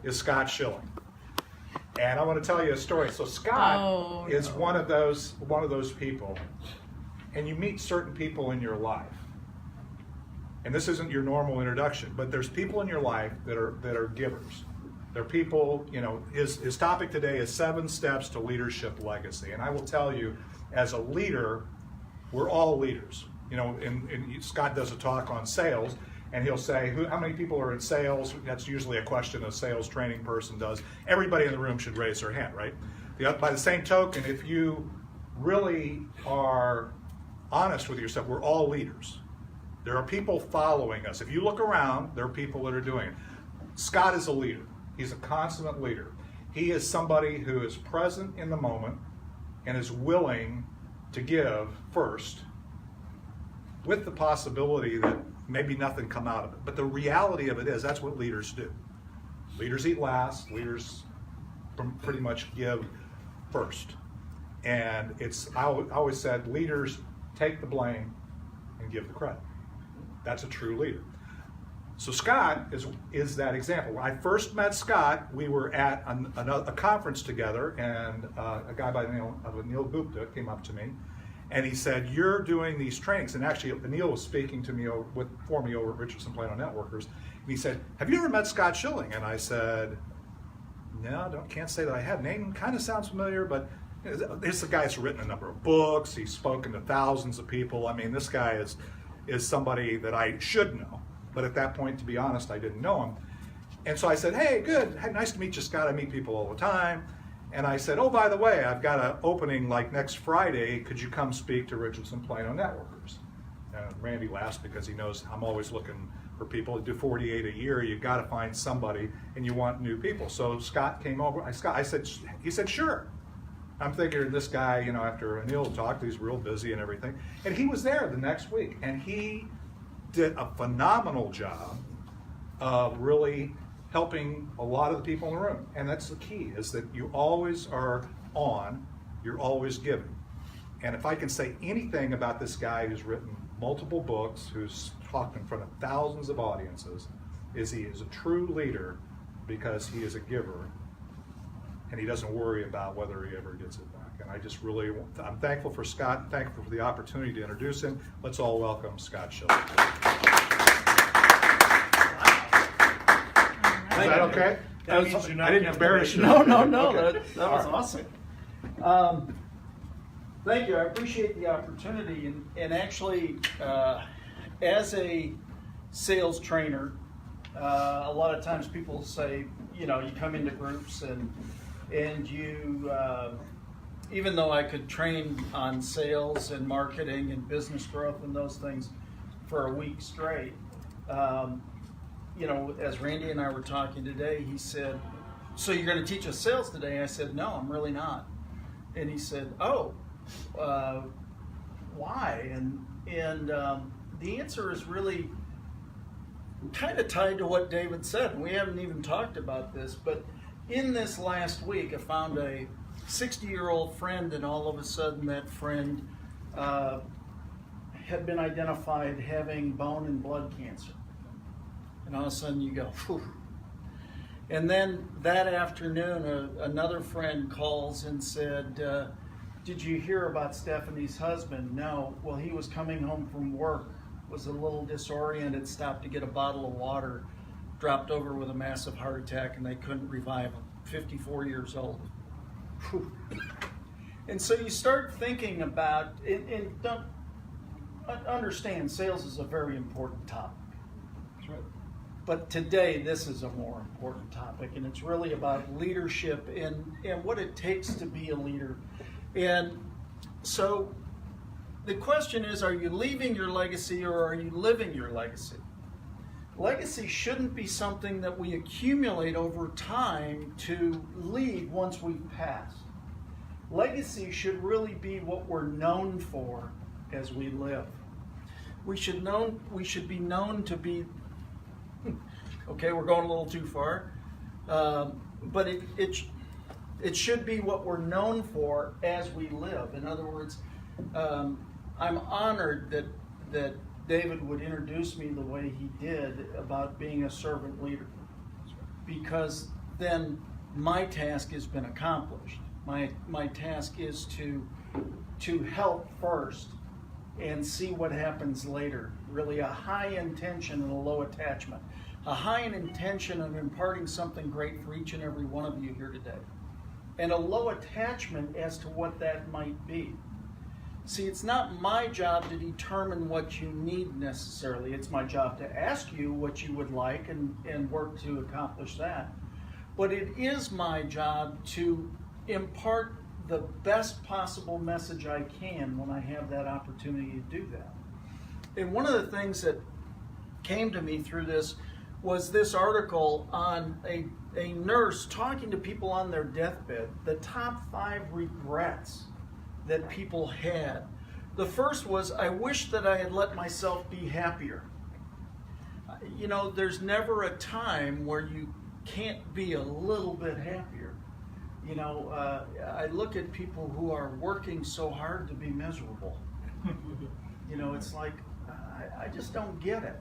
is Scott Schilling. And I want to tell you a story. So Scott is one of those people, and you meet certain people in your life. And this isn't your normal introduction, but there's people in your life that are givers. They're people, you know, his topic today is 7 steps to leadership legacy. And I will tell you, as a leader, we're all leaders. You know, and Scott does a talk on sales, and he'll say, how many people are in sales? That's usually a question a sales training person does. Everybody in the room should raise their hand, right? By the same token, if you really are honest with yourself, we're all leaders. There are people following us. If you look around, there are people that are doing it. Scott is a leader. He's a consummate leader. He is somebody who is present in the moment and is willing to give first, with the possibility that maybe nothing come out of it. But the reality of it is that's what leaders do. Leaders eat last. Leaders pretty much give first. And I always said leaders take the blame and give the credit. That's a true leader. So Scott is that example. When I first met Scott, we were at a conference together, and a guy by the name of Anil Gupta came up to me, and he said, "You're doing these trainings." And actually, Anil was speaking to me for me over at Richardson Plano Networkers, and he said, "Have you ever met Scott Schilling?" And I said, "No, can't say that I have. Name kind of sounds familiar, but this is a guy that's written a number of books. He's spoken to thousands of people. I mean, this guy is somebody that I should know." But at that point, to be honest, I didn't know him. And so I said, "Hey, good. Hey, nice to meet you, Scott. I meet people all the time." And I said, "Oh, by the way, I've got an opening like next Friday. Could you come speak to Richardson Plano Networkers?" And Randy laughs because he knows I'm always looking for people. To do 48 a year, you've got to find somebody, and you want new people. So Scott came over. He said, "Sure." I'm thinking this guy, you know, after Anil talked, he's real busy and everything. And he was there the next week, and he did a phenomenal job of really helping a lot of the people in the room. And that's the key, is that you always are on, you're always giving. And if I can say anything about this guy who's written multiple books, who's talked in front of thousands of audiences, is he is a true leader because he is a giver, and he doesn't worry about whether he ever gets it back. And I just really, I'm thankful for Scott, thankful for the opportunity to introduce him. Let's all welcome Scott Schilling. Is that okay? That means you're not, I didn't embarrass you. No, Okay. that was awesome. Thank you, I appreciate the opportunity. And actually, as a sales trainer, a lot of times people say, you know, you come into groups and you, even though I could train on sales and marketing and business growth and those things for a week straight, you know, as Randy and I were talking today, he said, "So you're going to teach us sales today?" I said, "No, I'm really not." And he said, "Oh, why?" And the answer is really kind of tied to what David said. We haven't even talked about this, but in this last week, I found a 60-year-old friend, and all of a sudden that friend had been identified having bone and blood cancer. And all of a sudden you go, phew. And then that afternoon, another friend calls and said, "Did you hear about Stephanie's husband?" "No." "Well, he was coming home from work, was a little disoriented, stopped to get a bottle of water, dropped over with a massive heart attack, and they couldn't revive him. 54 years old. Whew. And so you start thinking about, and don't understand, sales is a very important topic. That's right. But today, this is a more important topic, and it's really about leadership and what it takes to be a leader. And so the question is, are you leaving your legacy or are you living your legacy? Legacy shouldn't be something that we accumulate over time to leave once we've passed. Legacy should really be what we're known for as we live. We should be known to be, okay, we're going a little too far, but it should be what we're known for as we live. In other words, I'm honored that David would introduce me the way he did about being a servant leader, because then my task has been accomplished. My task is to help first and see what happens later. Really a high intention and a low attachment. A high intention of imparting something great for each and every one of you here today. And a low attachment as to what that might be. See, it's not my job to determine what you need necessarily. It's my job to ask you what you would like and work to accomplish that. But it is my job to impart the best possible message I can when I have that opportunity to do that. And one of the things that came to me through this was this article on a nurse talking to people on their deathbed, the top 5 regrets that people had. The first was, I wish that I had let myself be happier. You know, there's never a time where you can't be a little bit happier. You know, I look at people who are working so hard to be miserable. You know, it's like, I just don't get it.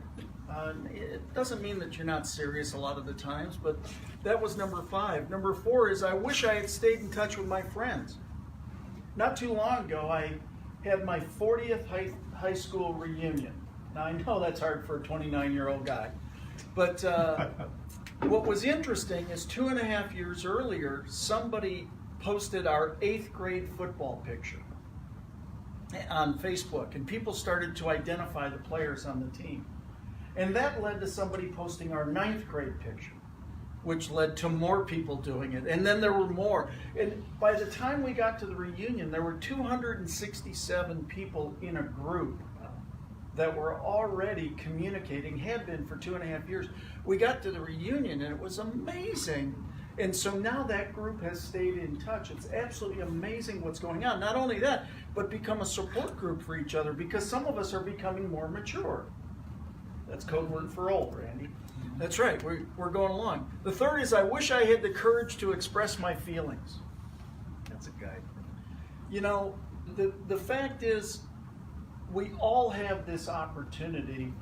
It doesn't mean that you're not serious a lot of the times, but that was number 5. Number 4 is, I wish I had stayed in touch with my friends. Not too long ago, I had my 40th high school reunion. Now, I know that's hard for a 29-year-old guy, but what was interesting is 2.5 years earlier, somebody posted our 8th grade football picture on Facebook, and people started to identify the players on the team. And that led to somebody posting our 9th grade picture, which led to more people doing it. And then there were more. And by the time we got to the reunion, there were 267 people in a group that were already communicating, had been for 2.5 years. We got to the reunion and it was amazing. And so now that group has stayed in touch. It's absolutely amazing what's going on. Not only that, but become a support group for each other, because some of us are becoming more mature. That's code word for old, Randy. That's right, we're going along. The third is, I wish I had the courage to express my feelings. That's a guy. You know, the fact is, we all have this opportunity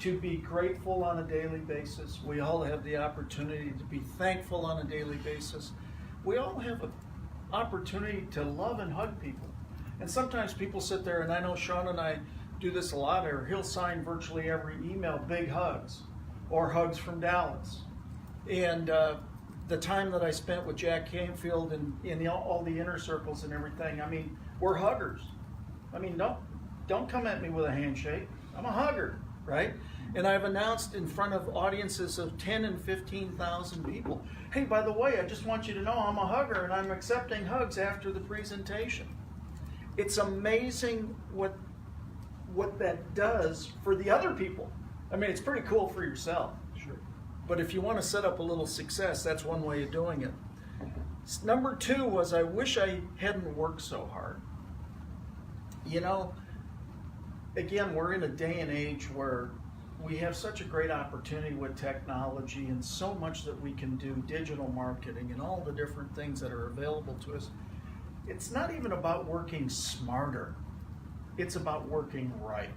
to be grateful on a daily basis. We all have the opportunity to be thankful on a daily basis. We all have an opportunity to love and hug people. And sometimes people sit there, and I know Sean and I do this a lot, or he'll sign virtually every email, big hugs, or hugs from Dallas. And the time that I spent with Jack Canfield and in all the inner circles and everything, I mean, we're huggers. I mean, don't come at me with a handshake. I'm a hugger, right? And I've announced in front of audiences of 10 and 15,000 people, hey, by the way, I just want you to know I'm a hugger and I'm accepting hugs after the presentation. It's amazing what that does for the other people. I mean, it's pretty cool for yourself. Sure. But if you want to set up a little success, that's one way of doing it. Number 2 was, I wish I hadn't worked so hard. You know, again, we're in a day and age where we have such a great opportunity with technology and so much that we can do, digital marketing and all the different things that are available to us. It's not even about working smarter. It's about working right.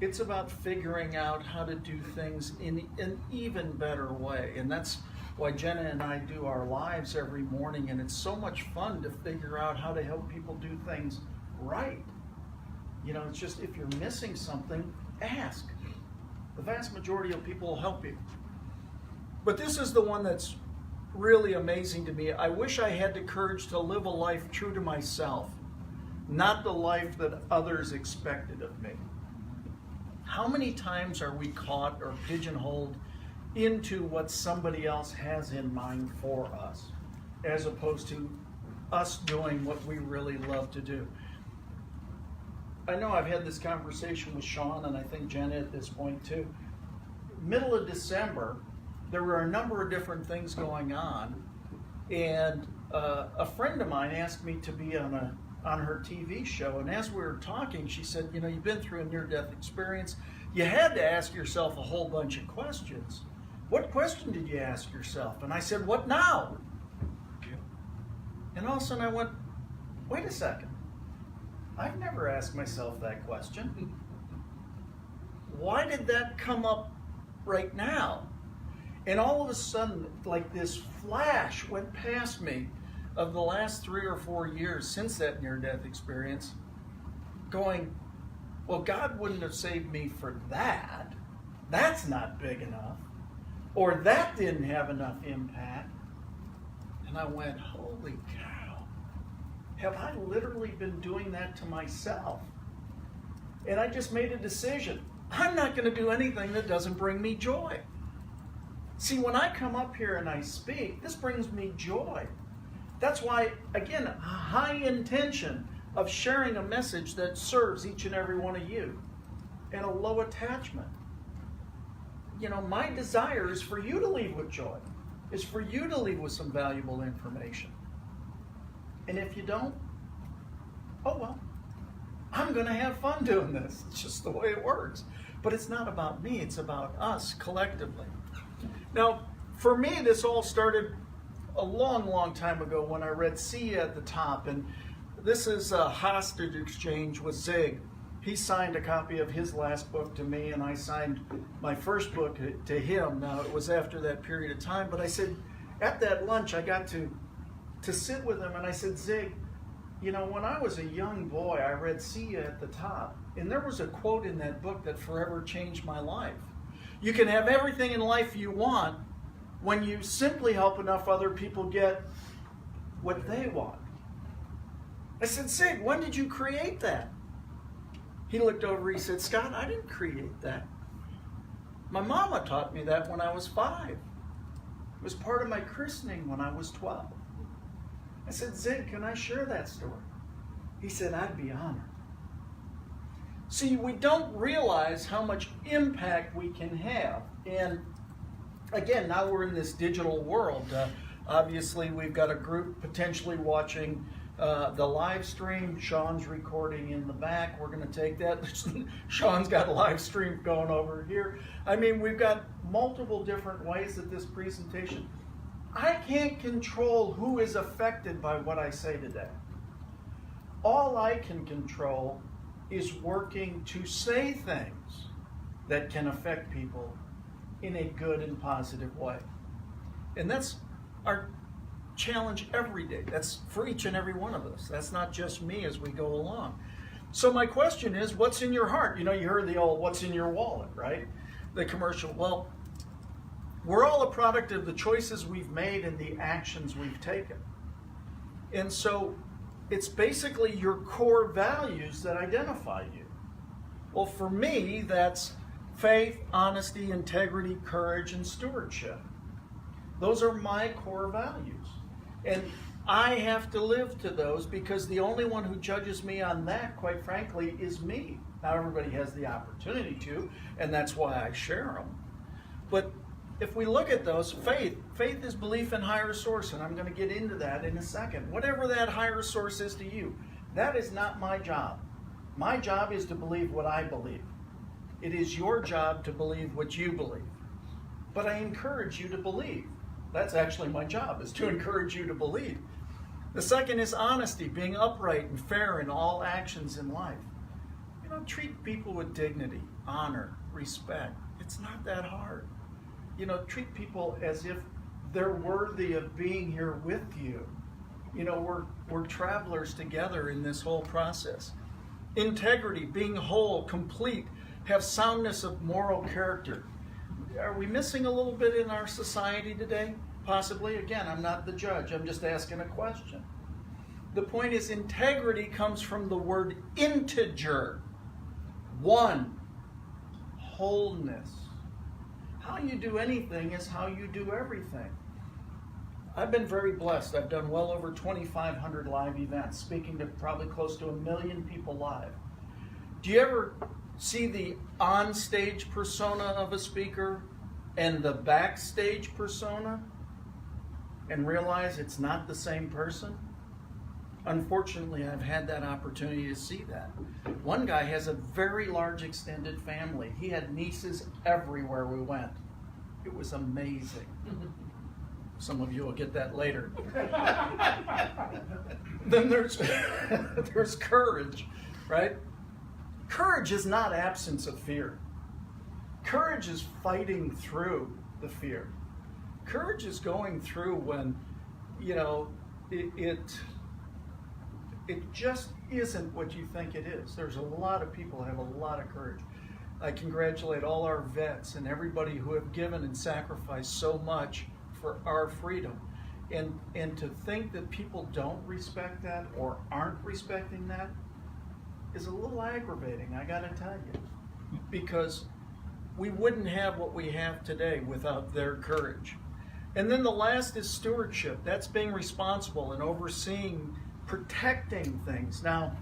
It's about figuring out how to do things in an even better way. And that's why Jenna and I do our lives every morning, and it's so much fun to figure out how to help people do things right. You know, it's just, if you're missing something, ask. The vast majority of people will help you. But this is the one that's really amazing to me. I wish I had the courage to live a life true to myself, not the life that others expected of me. How many times are we caught or pigeonholed into what somebody else has in mind for us, as opposed to us doing what we really love to do? I know I've had this conversation with Sean, and I think Jenna at this point too. Middle of December, there were a number of different things going on, and a friend of mine asked me to be on her TV show, and as we were talking, she said, you know, you've been through a near-death experience. You had to ask yourself a whole bunch of questions. What question did you ask yourself? And I said, what now? And all of a sudden I went, wait a second. I've never asked myself that question. Why did that come up right now? And all of a sudden, like this flash went past me of the last 3 or 4 years since that near-death experience, going, well, God wouldn't have saved me for that. That's not big enough. Or that didn't have enough impact. And I went, holy cow. Have I literally been doing that to myself? And I just made a decision. I'm not going to do anything that doesn't bring me joy. See, when I come up here and I speak, this brings me joy. That's why, again, a high intention of sharing a message that serves each and every one of you, and a low attachment. You know, my desire is for you to leave with joy, is for you to leave with some valuable information. And if you don't, oh well, I'm going to have fun doing this. It's just the way it works. But it's not about me, it's about us collectively. Now, for me, this all started a long, long time ago when I read See You at the Top. And this is a hostage exchange with Zig. He signed a copy of his last book to me, and I signed my first book to him. Now, it was after that period of time, but I said, at that lunch, I got to sit with him, and I said, Zig, you know, when I was a young boy, I read See You at the Top, and there was a quote in that book that forever changed my life. You can have everything in life you want when you simply help enough other people get what they want. I said, Zig, when did you create that? He looked over, he said, Scott, I didn't create that. My mama taught me that when I was 5. It was part of my christening when I was 12. I said, Zig, can I share that story? He said, I'd be honored. See, we don't realize how much impact we can have. And again, now we're in this digital world. Obviously, we've got a group potentially watching the live stream. Sean's recording in the back. We're going to take that. Sean's got a live stream going over here. I mean, we've got multiple different ways at this presentation. I can't control who is affected by what I say today. All I can control is working to say things that can affect people in a good and positive way. And that's our challenge every day. That's for each and every one of us. That's not just me as we go along. So my question is, what's in your heart? You know, you heard the old, what's in your wallet, right? The commercial. Well, we're all a product of the choices we've made and the actions we've taken. And so it's basically your core values that identify you. Well, for me, that's faith, honesty, integrity, courage, and stewardship. Those are my core values. And I have to live to those because the only one who judges me on that, quite frankly, is me. Now, everybody has the opportunity to, and that's why I share them. But if we look at those, faith is belief in higher source, and I'm going to get into that in a second. Whatever that higher source is to you, that is not my job. My job is to believe what I believe. It is your job to believe what you believe. But I encourage you to believe. That's actually my job, is to encourage you to believe. The second is honesty, being upright and fair in all actions in life. You know, treat people with dignity, honor, respect. It's not that hard. You know, treat people as if they're worthy of being here with you. You know, we're travelers together in this whole process. Integrity, being whole, complete, have soundness of moral character. Are we missing a little bit in our society today? Possibly. Again, I'm not the judge. I'm just asking a question. The point is, integrity comes from the word integer. One. Wholeness. How you do anything is how you do everything. I've been very blessed. I've done well over 2,500 live events, speaking to probably close to 1 million people live. Do you ever see the on-stage persona of a speaker and the backstage persona and realize it's not the same person? Unfortunately, I've had that opportunity to see that. One guy has a very large extended family. He had nieces everywhere we went. It was amazing. Some of you will get that later. Then there's courage, right? Courage is not absence of fear. Courage is fighting through the fear. Courage is going through when, you know, it just isn't what you think it is. There's a lot of people who have a lot of courage. I congratulate all our vets and everybody who have given and sacrificed so much for our freedom. And to think that people don't respect that or aren't respecting that is a little aggravating, I gotta tell you. Because we wouldn't have what we have today without their courage. And then the last is stewardship. That's being responsible and overseeing, protecting things. Now,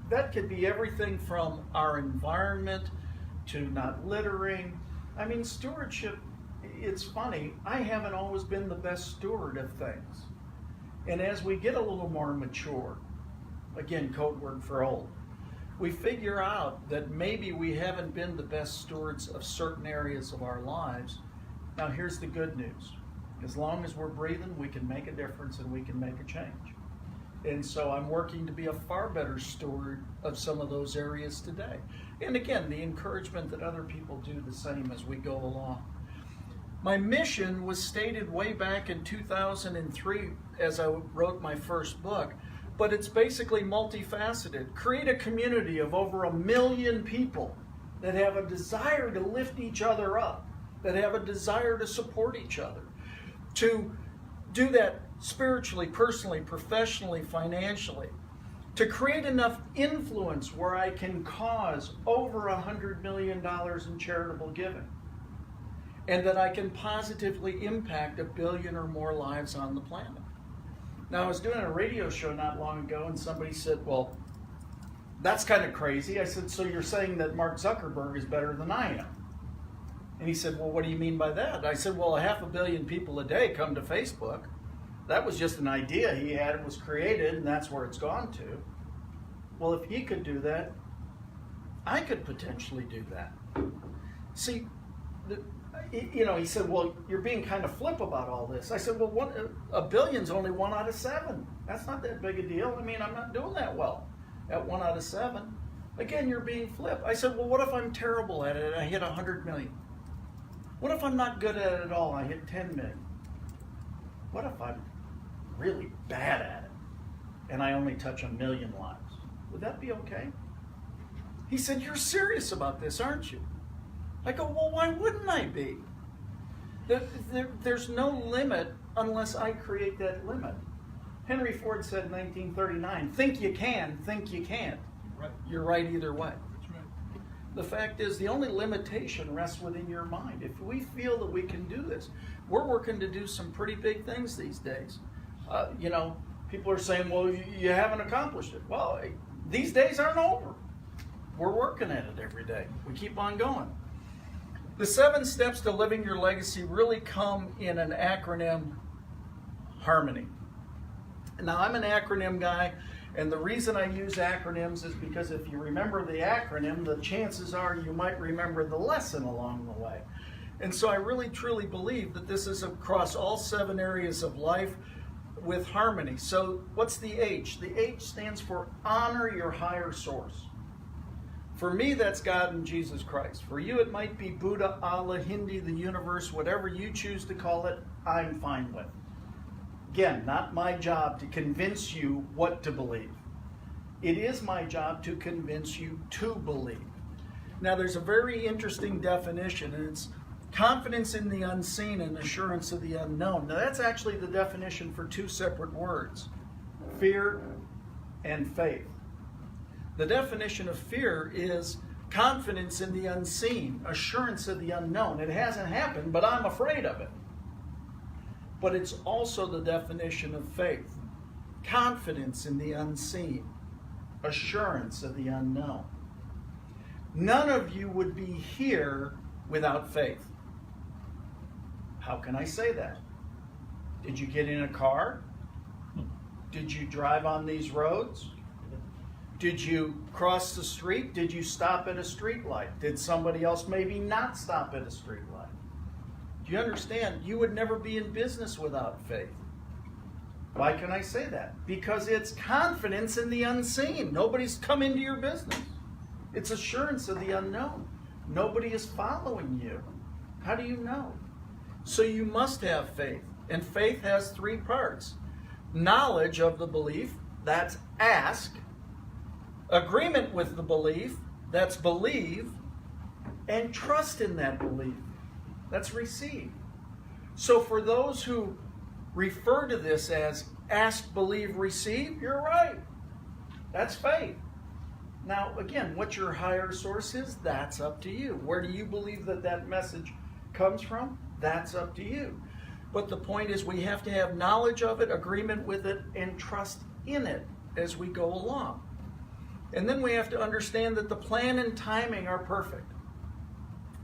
that could be everything from our environment to not littering. I mean, stewardship, it's funny, I haven't always been the best steward of things. And as we get a little more mature, again, code word for old, we figure out that maybe we haven't been the best stewards of certain areas of our lives. Now, here's the good news. As long as we're breathing, we can make a difference and we can make a change. And so I'm working to be a far better steward of some of those areas today. And again, the encouragement that other people do the same as we go along. My mission was stated way back in 2003 as I wrote my first book, but it's basically multifaceted. Create a community of over 1 million people that have a desire to lift each other up, that have a desire to support each other, to do that spiritually, personally, professionally, financially, to create enough influence where I can cause over $100 million in charitable giving, and that I can positively impact 1 billion or more lives on the planet. Now, I was doing a radio show not long ago, and somebody said, well, that's kind of crazy. I said, so you're saying that Mark Zuckerberg is better than I am? And he said, well, what do you mean by that? I said, well, 500 million people a day come to Facebook. That was just an idea he had. It was created, and that's where it's gone to. Well, if he could do that, I could potentially do that. See, he said, well, you're being kind of flip about all this. I said, well, 1 billion's only 1 out of 7. That's not that big a deal. I mean, I'm not doing that well at 1 out of 7. Again, you're being flip. I said, well, what if I'm terrible at it and I hit 100 million? What if I'm not good at it at all and I hit 10 million? What if I'm really bad at it and I only touch 1 million lives? Would that be okay? He said, you're serious about this, aren't you? I go, well, why wouldn't I be? There's no limit unless I create that limit. Henry Ford said in 1939, think you can, think you can't. Right. You're right either way. That's right. The fact is, the only limitation rests within your mind. If we feel that we can do this, we're working to do some pretty big things these days. People are saying, well, you haven't accomplished it. Well, these days aren't over. We're working at it every day. We keep on going. The 7 steps to living your legacy really come in an acronym, Harmony. Now, I'm an acronym guy, and the reason I use acronyms is because if you remember the acronym, the chances are you might remember the lesson along the way. And so I really truly believe that this is across all 7 areas of life with harmony. So what's the H? The H stands for honor your higher source. For me, that's God and Jesus Christ. For you, it might be Buddha, Allah, Hindi, the universe, whatever you choose to call it, I'm fine with. Again, not my job to convince you what to believe. It is my job to convince you to believe. Now, there's a very interesting definition, and it's confidence in the unseen and assurance of the unknown. Now, that's actually the definition for 2 separate words, fear and faith. The definition of fear is confidence in the unseen, assurance of the unknown. It hasn't happened, but I'm afraid of it. But it's also the definition of faith, confidence in the unseen, assurance of the unknown. None of you would be here without faith. How can I say that? Did you get in a car? Did you drive on these roads? Did you cross the street? Did you stop at a street light? Did somebody else maybe not stop at a street light? Do you understand? You would never be in business without faith. Why can I say that? Because it's confidence in the unseen. Nobody's come into your business. It's assurance of the unknown. Nobody is following you. How do you know? So you must have faith. And faith has three parts. Knowledge of the belief, that's ask. Agreement with the belief, that's believe. And trust in that belief, that's receive. So for those who refer to this as ask, believe, receive, you're right. That's faith. Now, again, what your higher source is, that's up to you. Where do you believe that that message comes from? That's up to you. But the point is we have to have knowledge of it, agreement with it, and trust in it as we go along. And then we have to understand that the plan and timing are perfect.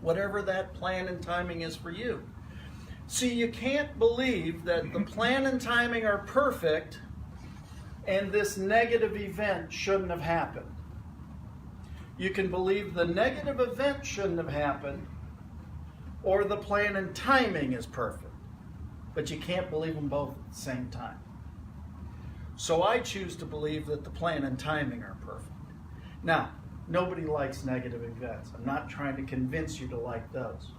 Whatever that plan and timing is for you. See, you can't believe that the plan and timing are perfect and this negative event shouldn't have happened. You can believe the negative event shouldn't have happened or the plan and timing is perfect. But you can't believe them both at the same time. So I choose to believe that the plan and timing are perfect. Now, nobody likes negative events. I'm not trying to convince you to like those.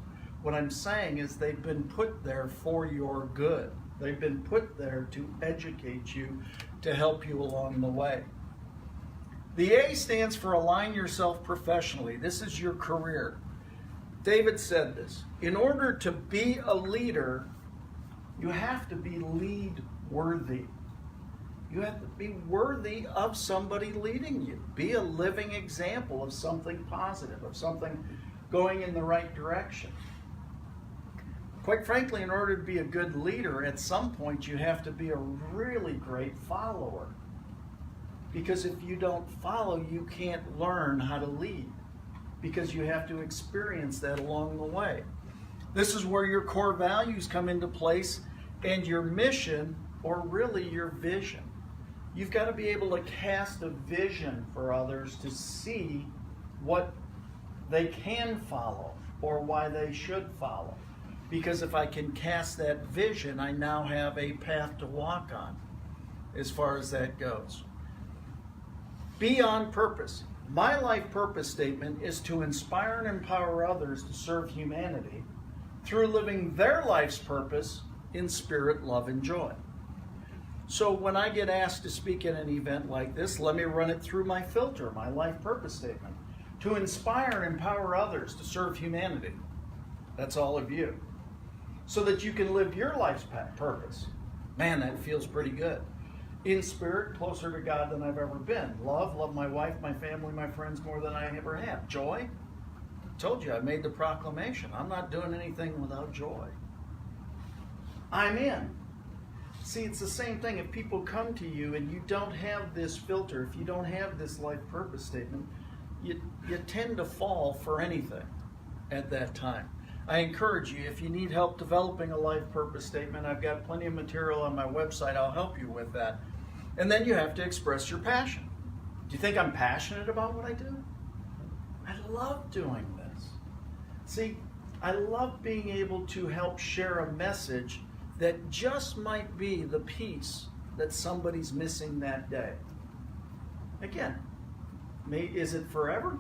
What I'm saying is they've been put there for your good. They've been put there to educate you, to help you along the way. The A stands for align yourself professionally. This is your career. David said this. In order to be a leader, you have to be lead worthy. You have to be worthy of somebody leading you. Be a living example of something positive, of something going in the right direction. Quite frankly, in order to be a good leader, at some point you have to be a really great follower. Because if you don't follow, you can't learn how to lead. Because you have to experience that along the way. This is where your core values come into place and your mission, or really your vision. You've got to be able to cast a vision for others to see what they can follow or why they should follow. Because if I can cast that vision, I now have a path to walk on as far as that goes. Be on purpose. My life purpose statement is to inspire and empower others to serve humanity through living their life's purpose in spirit, love, and joy. So when I get asked to speak at an event like this, let me run it through my filter, my life purpose statement. To inspire and empower others to serve humanity. That's all of you. So that you can live your life's purpose. Man, that feels pretty good. In spirit, closer to God than I've ever been. Love my wife, my family, my friends more than I ever have. Joy, I told you I made the proclamation. I'm not doing anything without joy. I'm in. See, it's the same thing. If people come to you and you don't have this filter, if you don't have this life purpose statement, you tend to fall for anything at that time. I encourage you, if you need help developing a life purpose statement, I've got plenty of material on my website. I'll help you with that. And then you have to express your passion. Do you think I'm passionate about what I do? I love doing this. See, I love being able to help share a message that just might be the piece that somebody's missing that day. Again, is it forever?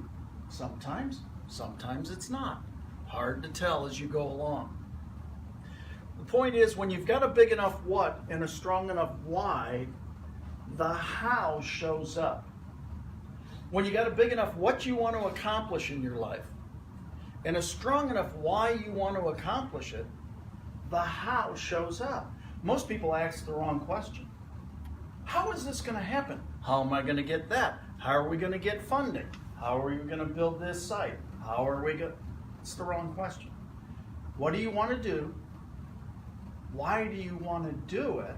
Sometimes. Sometimes it's not. Hard to tell as you go along. The point is, when you've got a big enough what and a strong enough why, the how shows up. When you got a big enough what you want to accomplish in your life and a strong enough why you want to accomplish it, the how shows up. Most people ask the wrong question. How is this going to happen? How am I going to get that? How are we going to get funding? How are we going to build this site? How are we going to... It's the wrong question. What do you want to do? Why do you want to do it?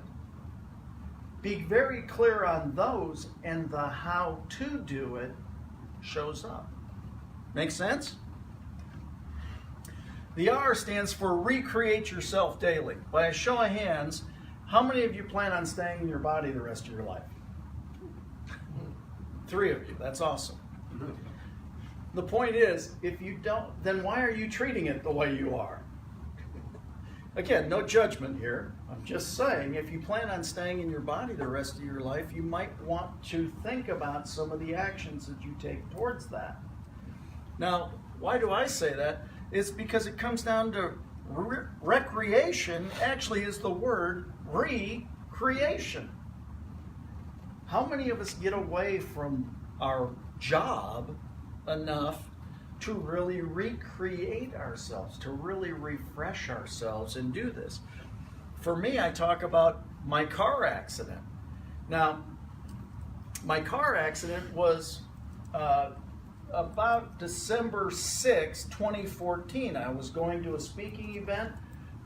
Be very clear on those, and the how to do it shows up. Make sense? The R stands for recreate yourself daily. By a show of hands, how many of you plan on staying in your body the rest of your life? 3 of you. That's awesome. The point is, if you don't, then why are you treating it the way you are? Again, no judgment here. I'm just saying, if you plan on staying in your body the rest of your life, you might want to think about some of the actions that you take towards that. Now, why do I say that? It's because it comes down to Recreation actually is the word recreation. How many of us get away from our job enough to really recreate ourselves, to really refresh ourselves and do this? For me, I talk about my car accident. Now, my car accident was about December 6, 2014. I was going to a speaking event,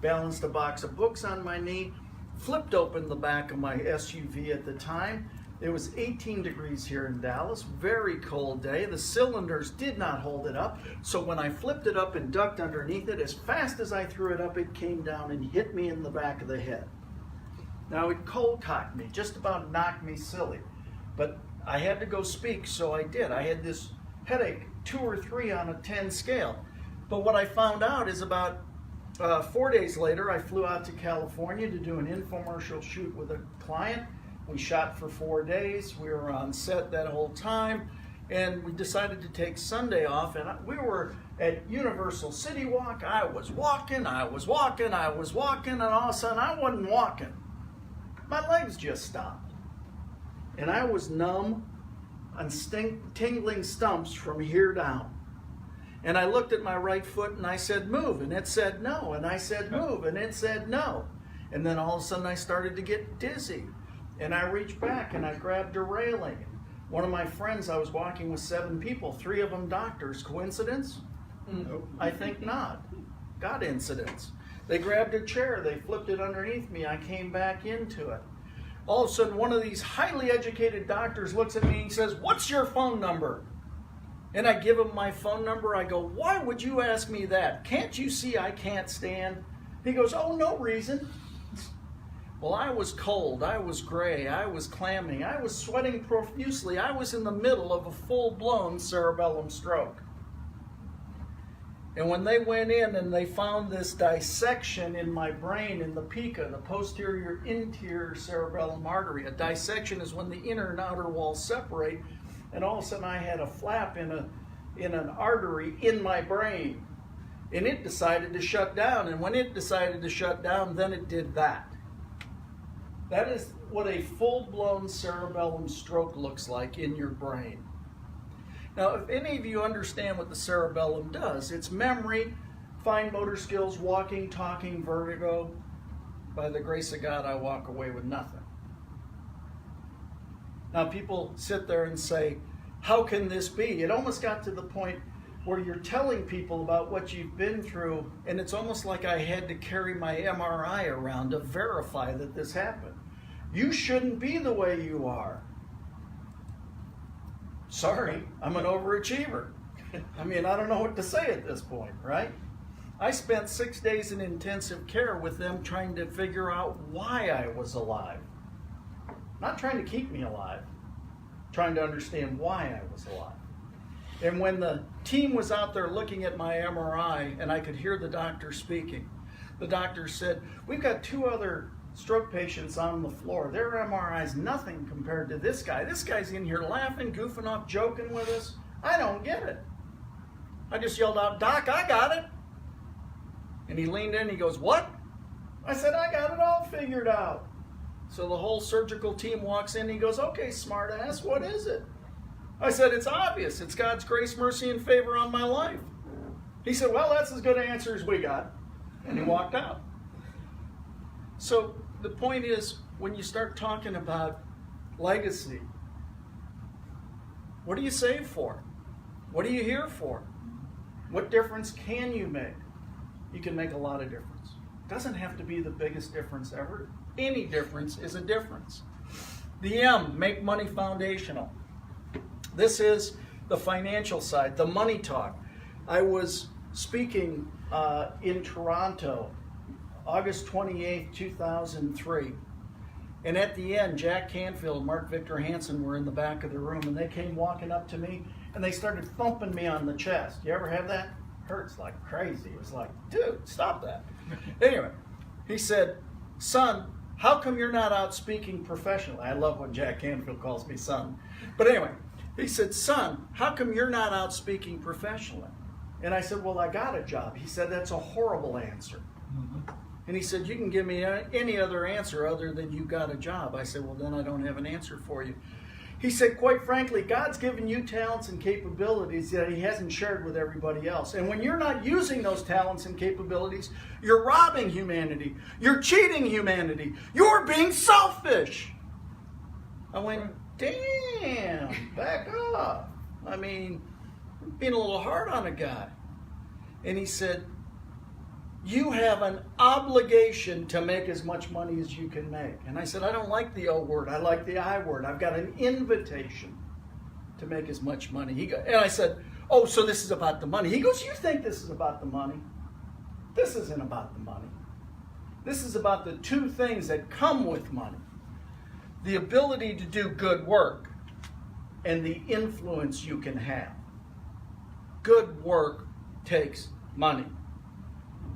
balanced a box of books on my knee, flipped open the back of my SUV at the time. It was 18 degrees here in Dallas, very cold day. The cylinders did not hold it up, so when I flipped it up and ducked underneath it, as fast as I threw it up, it came down and hit me in the back of the head. Now, it cold cocked me, just about knocked me silly, but I had to go speak, so I did. I had this headache, 2 or 3 on a 10 scale. But what I found out is about 4 days later, I flew out to California to do an infomercial shoot with a client. We shot for 4 days. We were on set that whole time, and we decided to take Sunday off, and we were at Universal City Walk. I was walking, and all of a sudden I wasn't walking. My legs just stopped. And I was numb on tingling stumps from here down. And I looked at my right foot and I said, move, and it said no. And I said, move, and it said no. And then all of a sudden I started to get dizzy. And I reached back and I grabbed a railing. One of my friends, I was walking with 7 people, 3 of them doctors. Coincidence? Nope. I think not. God incidents. They grabbed a chair, they flipped it underneath me, I came back into it. All of a sudden, one of these highly educated doctors looks at me and says, what's your phone number? And I give him my phone number. I go, why would you ask me that? Can't you see I can't stand? He goes, oh, no reason. Well, I was cold, I was gray, I was clammy, I was sweating profusely. I was in the middle of a full-blown cerebellum stroke. And when they went in and they found this dissection in my brain in the PICA, the posterior interior cerebellum artery. A dissection is when the inner and outer walls separate, and all of a sudden I had a flap in an artery in my brain. And it decided to shut down, and when it decided to shut down, then it did that. That is what a full-blown cerebellum stroke looks like in your brain. Now, if any of you understand what the cerebellum does, it's memory, fine motor skills, walking, talking, vertigo. By the grace of God, I walk away with nothing. Now, people sit there and say, how can this be? It almost got to the point where you're telling people about what you've been through, and it's almost like I had to carry my MRI around to verify that this happened. You shouldn't be the way you are. Sorry, I'm an overachiever. I mean, I don't know what to say at this point, right? I spent 6 days in intensive care with them trying to figure out why I was alive. Not trying to keep me alive, trying to understand why I was alive. And when the team was out there looking at my MRI and I could hear the doctor speaking, the doctor said, we've got 2 other stroke patients on the floor. Their MRI is nothing compared to this guy. This guy's in here laughing, goofing off, joking with us. I don't get it. I just yelled out, Doc, I got it. And he leaned in and he goes, what? I said, I got it all figured out. So the whole surgical team walks in and he goes, okay, smart ass, what is it? I said, it's obvious. It's God's grace, mercy, and favor on my life. He said, well, that's as good an answer as we got. And he walked out. So the point is, when you start talking about legacy, what do you save for? What are you here for? What difference can you make? You can make a lot of difference. It doesn't have to be the biggest difference ever. Any difference is a difference. The M, make money foundational. This is the financial side, the money talk. I was speaking in Toronto, August 28, 2003. And at the end, Jack Canfield, Mark Victor Hansen were in the back of the room, and they came walking up to me, and they started thumping me on the chest. You ever have that? Hurts like crazy. It was like, dude, stop that. Anyway, he said, son, how come you're not out speaking professionally? I love when Jack Canfield calls me son. But anyway, he said, son, how come you're not out speaking professionally? And I said, well, I got a job. He said, that's a horrible answer. And he said, you can give me any other answer other than you got a job. I said, well, then I don't have an answer for you. He said, quite frankly, God's given you talents and capabilities that he hasn't shared with everybody else. And when you're not using those talents and capabilities, you're robbing humanity. You're cheating humanity. You're being selfish. I went, damn, back up. I mean, being a little hard on a guy. And he said, you have an obligation to make as much money as you can make. And I said, I don't like the O word. I like the I word. I've got an invitation to make as much money. And I said, oh, so this is about the money. He goes, you think this is about the money? This isn't about the money. This is about the two things that come with money. The ability to do good work and the influence you can have. Good work takes money.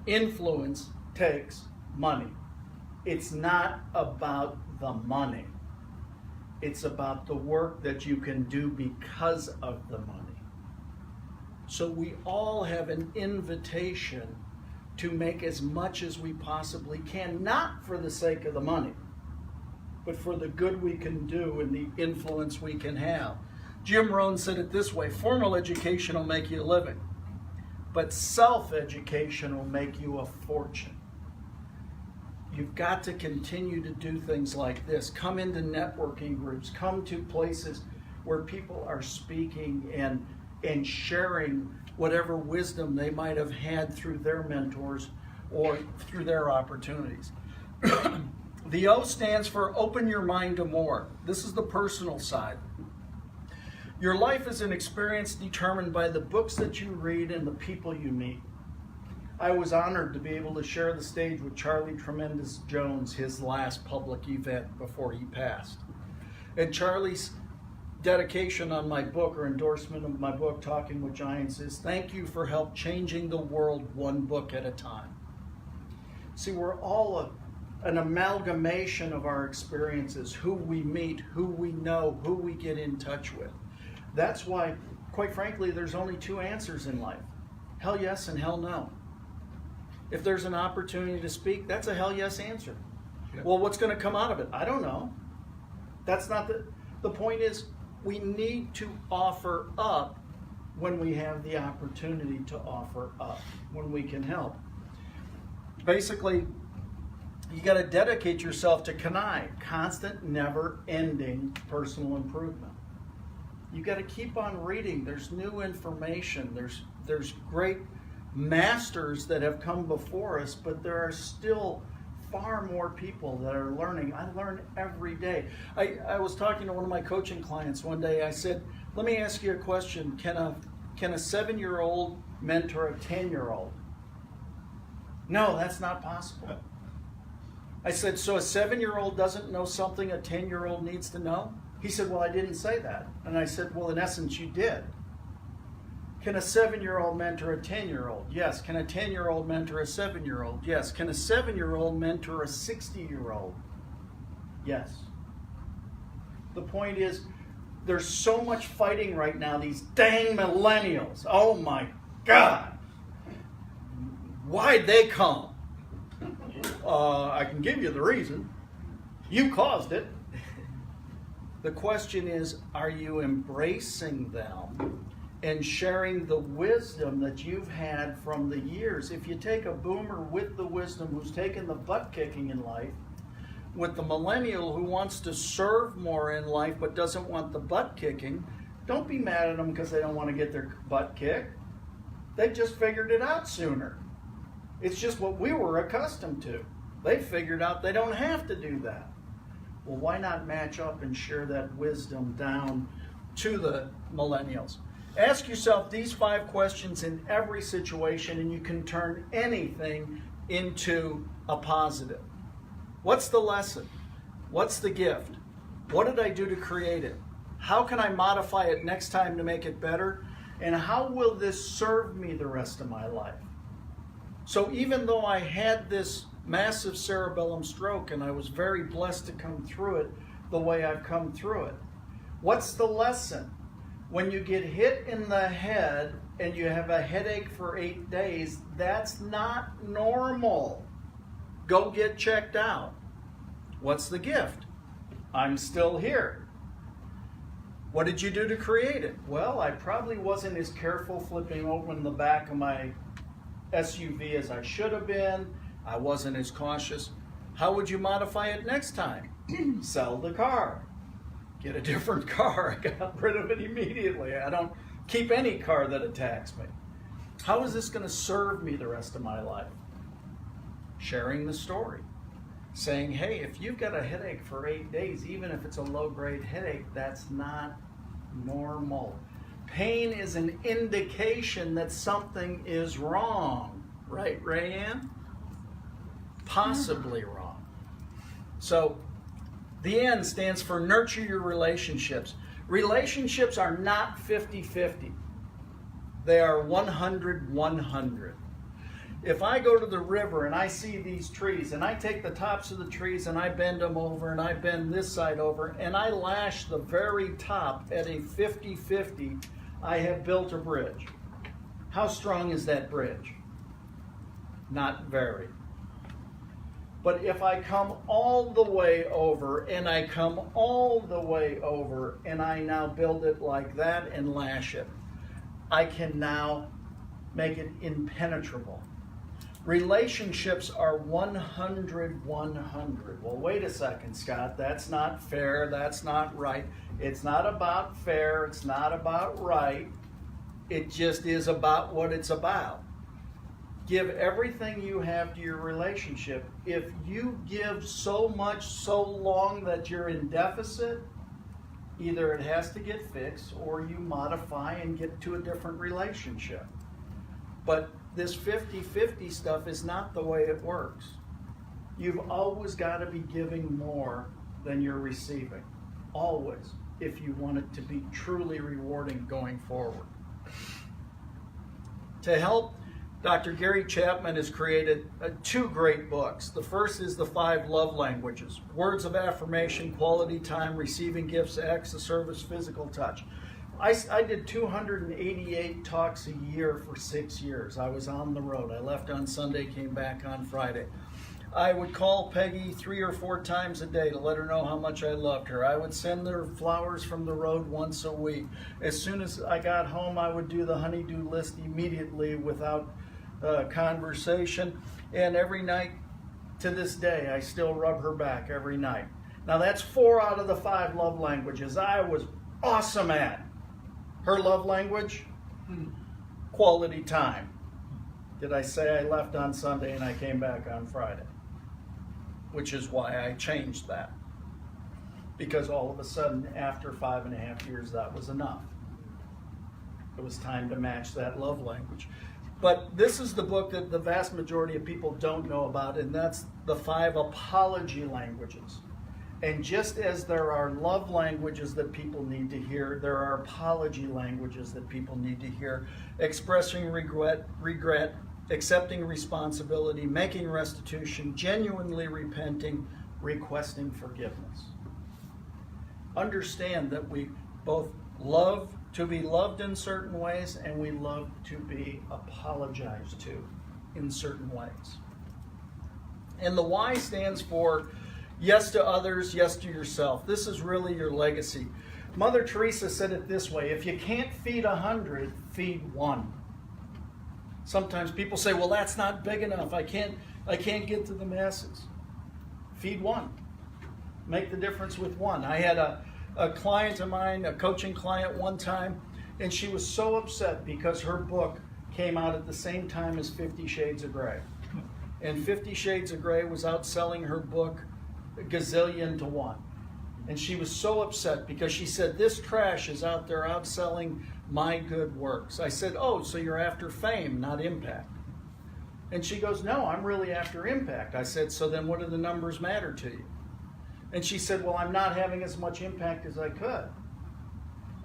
Influence takes money. It's not about the money. It's about the work that you can do because of the money. So we all have an invitation to make as much as we possibly can, not for the sake of the money, but for the good we can do and the influence we can have. Jim Rohn said it this way, formal education will make you a living, but self-education will make you a fortune. You've got to continue to do things like this. Come into networking groups. Come to places where people are speaking and sharing whatever wisdom they might have had through their mentors or through their opportunities. The O stands for open your mind to more. This is the personal side. Your life is an experience determined by the books that you read and the people you meet. I was honored to be able to share the stage with Charlie Tremendous Jones, his last public event before he passed. And Charlie's dedication on my book, or endorsement of my book, Talking with Giants, is thank you for help changing the world one book at a time. See, we're all an amalgamation of our experiences, who we meet, who we know, who we get in touch with. That's why, quite frankly, there's only two answers in life. Hell yes and hell no. If there's an opportunity to speak, that's a hell yes answer. Yep. Well, what's going to come out of it? I don't know. That's not the point is we need to offer up when we have the opportunity to offer up, when we can help. Basically, you got to dedicate yourself to CANI, constant, never-ending personal improvement. You got to keep on reading. There's new information. There's great masters that have come before us, but there are still far more people that are learning. I learn every day. I was talking to one of my coaching clients one day. I said, let me ask you a question. Can a 7-year-old mentor a 10-year-old? No, that's not possible. I said, so a 7-year-old doesn't know something a 10-year-old needs to know? He said, well, I didn't say that. And I said, well, in essence, you did. Can a 7-year-old mentor a 10-year-old? Yes. Can a 10-year-old mentor a 7-year-old? Yes. Can a 7-year-old mentor a 60-year-old? Yes. The point is, there's so much fighting right now, these dang millennials. Oh my God. Why'd they come? I can give you the reason. You caused it. The question is, are you embracing them and sharing the wisdom that you've had from the years? If you take a boomer with the wisdom who's taken the butt kicking in life, with the millennial who wants to serve more in life but doesn't want the butt kicking, don't be mad at them because they don't want to get their butt kicked. They just figured it out sooner. It's just what we were accustomed to. They figured out they don't have to do that. Well, why not match up and share that wisdom down to the millennials? Ask yourself these 5 questions in every situation, and you can turn anything into a positive. What's the lesson? What's the gift? What did I do to create it? How can I modify it next time to make it better? And how will this serve me the rest of my life? So even though I had this massive cerebellum stroke and I was very blessed to come through it the way I've come through it, what's the lesson? When you get hit in the head and you have a headache for 8 days, that's not normal. Go get checked out. What's the gift? I'm still here. What did you do to create it? Well, I probably wasn't as careful flipping open the back of my SUV as I should have been. I wasn't as cautious. How would you modify it next time? Sell the car. Get a different car. I got rid of it immediately. I don't keep any car that attacks me. How is this going to serve me the rest of my life? Sharing the story. Saying, hey, if you've got a headache for 8 days, even if it's a low-grade headache, that's not normal. Pain is an indication that something is wrong. Right, Rayanne? Possibly wrong. So, the N stands for nurture your relationships. Relationships are not 50-50. They are 100-100. If I go to the river and I see these trees and I take the tops of the trees and I bend them over and I bend this side over and I lash the very top at a 50-50, I have built a bridge. How strong is that bridge? Not very. But if I come all the way over and I come all the way over and I now build it like that and lash it, I can now make it impenetrable. Relationships are 100-100. Well, wait a second, Scott. That's not fair. That's not right. It's not about fair. It's not about right. It just is about what it's about. Give everything you have to your relationship. If you give so much so long that you're in deficit, either it has to get fixed or you modify and get to a different relationship. But this 50-50 stuff is not the way it works. You've always got to be giving more than you're receiving. Always, if you want it to be truly rewarding going forward. To help, Dr. Gary Chapman has created 2 great books. The first is The 5 Love Languages. Words of affirmation, quality time, receiving gifts, acts of service, physical touch. I did 288 talks a year for 6 years. I was on the road. I left on Sunday, came back on Friday. I would call Peggy 3 or 4 times a day to let her know how much I loved her. I would send her flowers from the road once a week. As soon as I got home, I would do the honey-do list immediately without conversation. And every night to this day, I still rub her back every night. Now that's 4 out of the 5 love languages I was awesome at. Her love language? Quality time. Did I say I left on Sunday and I came back on Friday? Which is why I changed that. Because all of a sudden, after 5.5 years, that was enough. It was time to match that love language. But this is the book that the vast majority of people don't know about, and that's the 5 apology languages. And just as there are love languages that people need to hear, there are apology languages that people need to hear. Expressing regret, accepting responsibility, making restitution, genuinely repenting, requesting forgiveness. Understand that we both love to be loved in certain ways and we love to be apologized to in certain ways. And the Y stands for yes to others, yes to yourself. This is really your legacy. Mother Teresa said it this way: if you can't feed 100, feed 1. Sometimes people say, well, that's not big enough. I can't get to the masses. Feed 1. Make the difference with 1. I had a client of mine, a coaching client one time, and she was so upset because her book came out at the same time as 50 Shades of Grey. And 50 Shades of Grey was outselling her book a gazillion to 1. And she was so upset because she said, this trash is out there outselling my good works. I said, oh, so you're after fame, not impact. And she goes, no, I'm really after impact. I said, so then what do the numbers matter to you? And she said, well, I'm not having as much impact as I could.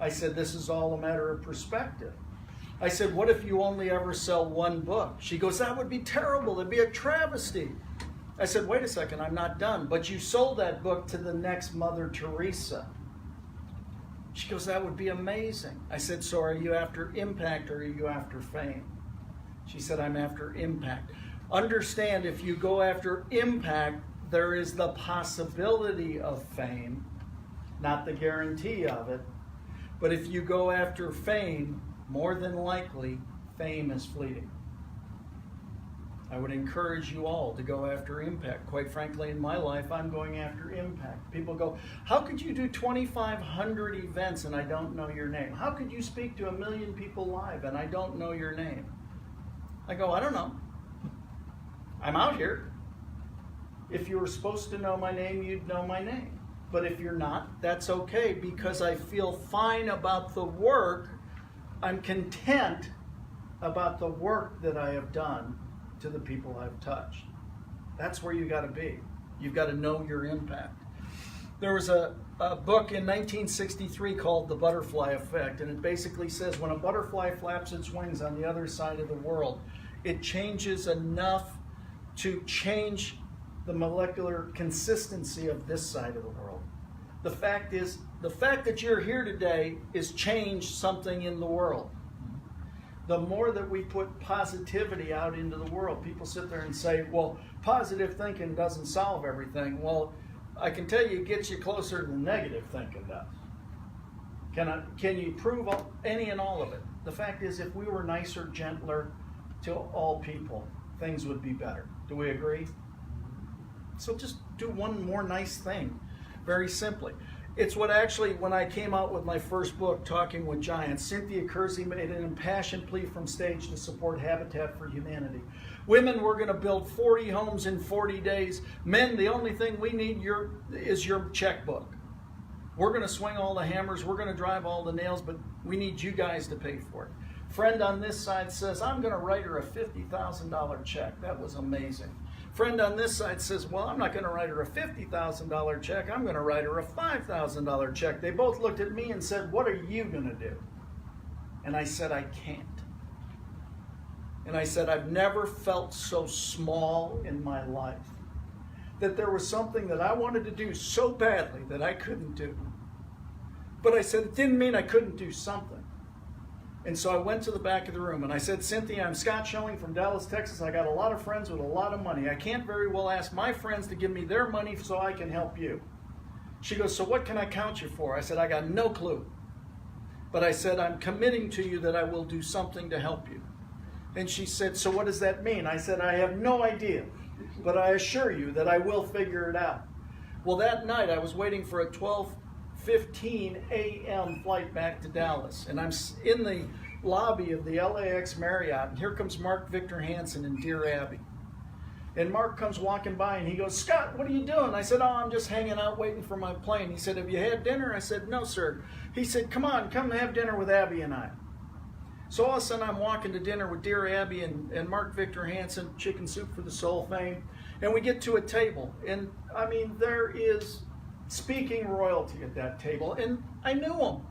I said, this is all a matter of perspective. I said, what if you only ever sell 1 book? She goes, that would be terrible. It'd be a travesty. I said, wait a second, I'm not done. But you sold that book to the next Mother Teresa. She goes, that would be amazing. I said, so are you after impact or are you after fame? She said, I'm after impact. Understand, if you go after impact, there is the possibility of fame, not the guarantee of it. But if you go after fame, more than likely, fame is fleeting. I would encourage you all to go after impact. Quite frankly, in my life, I'm going after impact. People go, how could you do 2,500 events and I don't know your name? How could you speak to 1 million people live and I don't know your name? I go, I don't know. I'm out here. If you were supposed to know my name, you'd know my name. But if you're not, that's okay, because I feel fine about the work. I'm content about the work that I have done to the people I've touched. That's where you got to be. You've got to know your impact. There was a book in 1963 called The Butterfly Effect, and it basically says when a butterfly flaps its wings on the other side of the world, it changes enough to change the molecular consistency of this side of the world. The fact is, the fact that you're here today is changed something in the world. The more that we put positivity out into the world, people sit there and say, well, positive thinking doesn't solve everything. Well, I can tell you it gets you closer than negative thinking does. Can you prove any and all of it? The fact is, if we were nicer, gentler to all people, things would be better. Do we agree? So just do one more nice thing, very simply. It's what actually, when I came out with my first book, Talking with Giants, Cynthia Kersey made an impassioned plea from stage to support Habitat for Humanity. Women, we're going to build 40 homes in 40 days. Men, the only thing we need is your checkbook. We're going to swing all the hammers, we're going to drive all the nails, but we need you guys to pay for it. Friend on this side says, I'm going to write her a $50,000 check. That was amazing. Friend on this side says, well, I'm not going to write her a $50,000 check. I'm going to write her a $5,000 check. They both looked at me and said, what are you going to do? And I said, I can't. And I said, I've never felt so small in my life, that there was something that I wanted to do so badly that I couldn't do. But I said, it didn't mean I couldn't do something. And so I went to the back of the room and I said, Cynthia, I'm Scott Schilling from Dallas, Texas. I got a lot of friends with a lot of money. I can't very well ask my friends to give me their money so I can help you. She goes, so what can I count you for? I said, I got no clue. But I said, I'm committing to you that I will do something to help you. And she said, so what does that mean? I said, I have no idea, but I assure you that I will figure it out. Well, that night I was waiting for a 12:15 a.m. flight back to Dallas, and I'm in the lobby of the LAX Marriott, and here comes Mark Victor Hansen and Dear Abby. And Mark comes walking by and he goes, Scott, what are you doing? I said, oh, I'm just hanging out waiting for my plane. He said, have you had dinner? I said, no, sir. He said, come on, come have dinner with Abby and I. So all of a sudden I'm walking to dinner with Dear Abby and Mark Victor Hansen, Chicken Soup for the Soul fame, and we get to a table. And I mean, there is speaking royalty at that table, and I knew them.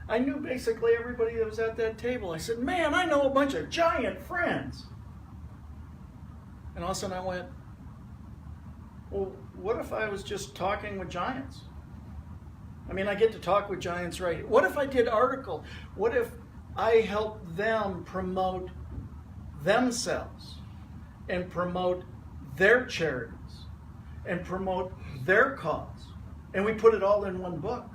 I knew basically everybody that was at that table. I said, man, I know a bunch of giant friends. And all of a sudden I went, well, what if I was just talking with giants? I mean, I get to talk with giants, right? What if I did article? What if I helped them promote themselves and promote their charities and promote their cause? And we put it all in one book.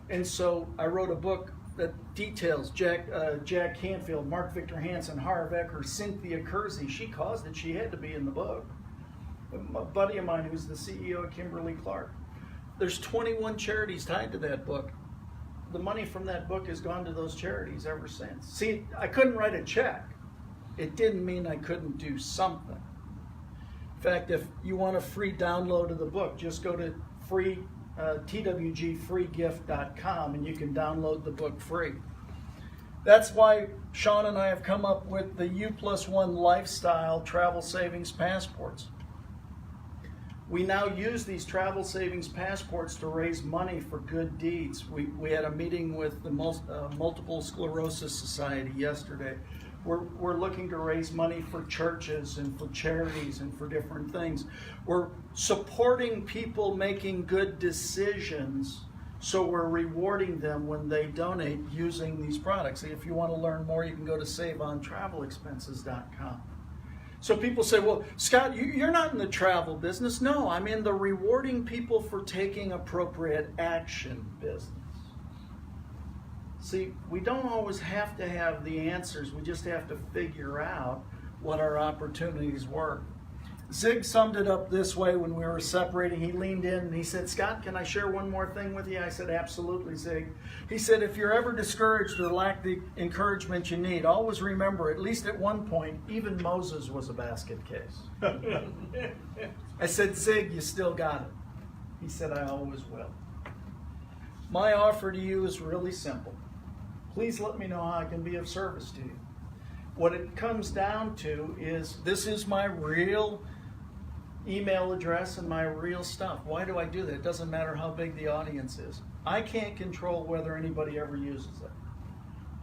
And so I wrote a book that details Jack Canfield, Mark Victor Hansen, Harv Eker, Cynthia Kersey. She caused it. She had to be in the book. A buddy of mine who's the CEO of Kimberly-Clark. There's 21 charities tied to that book. The money from that book has gone to those charities ever since. See, I couldn't write a check. It didn't mean I couldn't do something. In fact, if you want a free download of the book, just go to twgfreegift.com and you can download the book free. That's why Sean and I have come up with the U+1 Lifestyle Travel Savings Passports. We now use these travel savings passports to raise money for good deeds. We had a meeting with the Multiple Sclerosis Society yesterday. We're looking to raise money for churches and for charities and for different things. We're supporting people making good decisions, so we're rewarding them when they donate using these products. If you want to learn more, you can go to SaveOnTravelExpenses.com. So people say, well, Scott, you're not in the travel business. No, I'm in the rewarding people for taking appropriate action business. See, we don't always have to have the answers. We just have to figure out what our opportunities were. Zig summed it up this way when we were separating. He leaned in and he said, Scott, can I share one more thing with you? I said, absolutely, Zig. He said, if you're ever discouraged or lack the encouragement you need, always remember, at least at one point, even Moses was a basket case. I said, Zig, you still got it. He said, I always will. My offer to you is really simple. Please let me know how I can be of service to you. What it comes down to is, this is my real email address and my real stuff. Why do I do that? It doesn't matter how big the audience is. I can't control whether anybody ever uses it.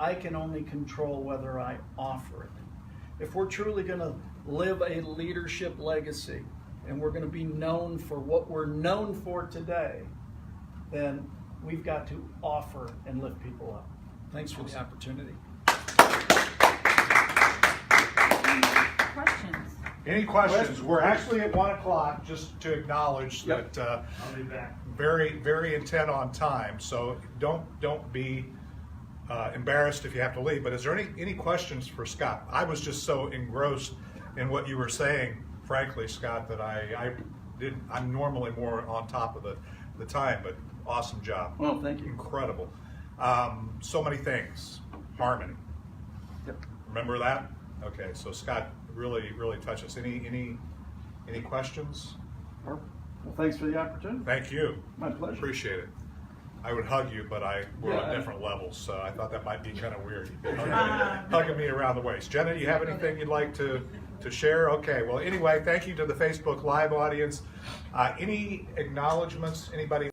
I can only control whether I offer it. If we're truly going to live a leadership legacy and we're going to be known for what we're known for today, then we've got to offer and lift people up. Thanks for the opportunity. Questions? Any questions? We're actually at 1 o'clock, just to acknowledge that I'll be back. very, very intent on time. So don't be embarrassed if you have to leave. But is there any questions for Scott? I was just so engrossed in what you were saying, frankly, Scott, that I'm normally more on top of the time. But awesome job. Well, thank you. Incredible. So many things. Harmony. Yep. Remember that? Okay. So Scott really touched us. Any questions? Well, thanks for the opportunity. Thank you. My pleasure. Appreciate Appreciate it. I would hug you, but we're Yeah, on different levels, so I thought that might be kind of weird. Hugging me around the waist. Jenna, you have anything you'd like to share? Okay. Well, anyway, thank you to the Facebook Live audience. Any acknowledgments? Anybody?